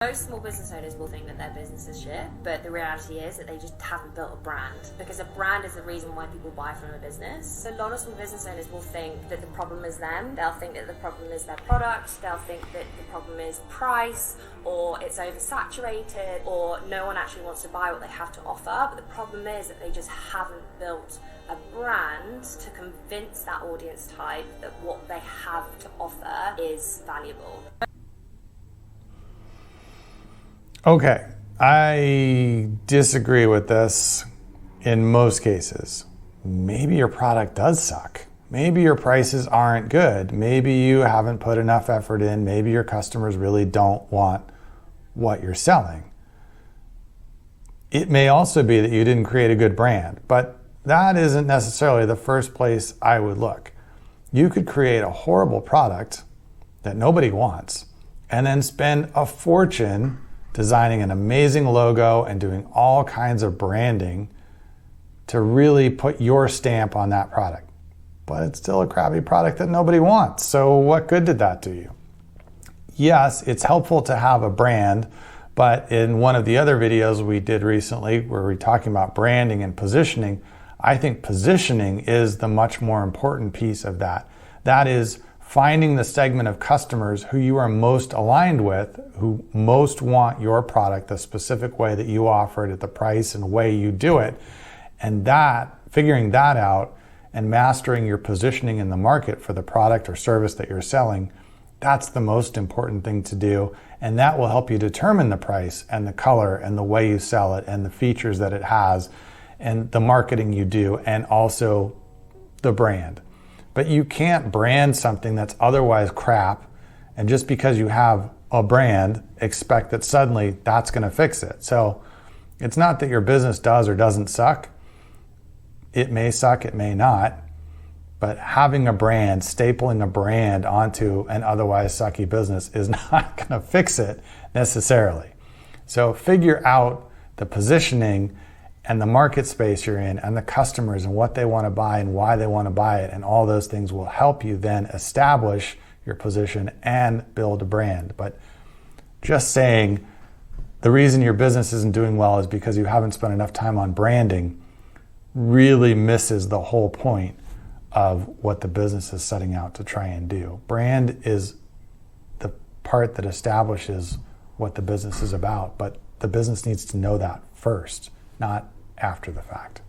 Most small business owners will think that their business is shit, but the reality is that they just haven't built a brand, because a brand is the reason why people buy from a business. So a lot of small business owners will think that the problem is them. They'll think that the problem is their product. They'll think that the problem is price, or it's oversaturated, or no one actually wants to buy what they have to offer. But the problem is that they just haven't built a brand to convince that audience type that what they have to offer is valuable. Okay, I disagree with this in most cases. Maybe your product does suck. Maybe your prices aren't good. Maybe you haven't put enough effort in. Maybe your customers really don't want what you're selling. It may also be that you didn't create a good brand, but that isn't necessarily the first place I would look. You could create a horrible product that nobody wants and then spend a fortune designing an amazing logo and doing all kinds of branding to really put your stamp on that product. But it's still a crappy product that nobody wants. So what good did that do you? Yes, it's helpful to have a brand, but in one of the other videos we did recently where we're talking about branding and positioning, I think positioning is the much more important piece of that. That is finding the segment of customers who you are most aligned with, who most want your product the specific way that you offer it at the price and way you do it. And figuring that out and mastering your positioning in the market for the product or service that you're selling, that's the most important thing to do. And that will help you determine the price and the color and the way you sell it and the features that it has and the marketing you do and also the brand. But you can't brand something that's otherwise crap and just because you have a brand, expect that suddenly that's going to fix it. So it's not that your business does or doesn't suck. It may suck, it may not. But having a brand, stapling a brand onto an otherwise sucky business is not going to fix it necessarily. So figure out the positioning and the market space you're in and the customers and what they want to buy and why they want to buy it. And all those things will help you then establish your position and build a brand. But just saying the reason your business isn't doing well is because you haven't spent enough time on branding really misses the whole point of what the business is setting out to try and do. Brand is the part that establishes what the business is about, but the business needs to know that first, not after the fact.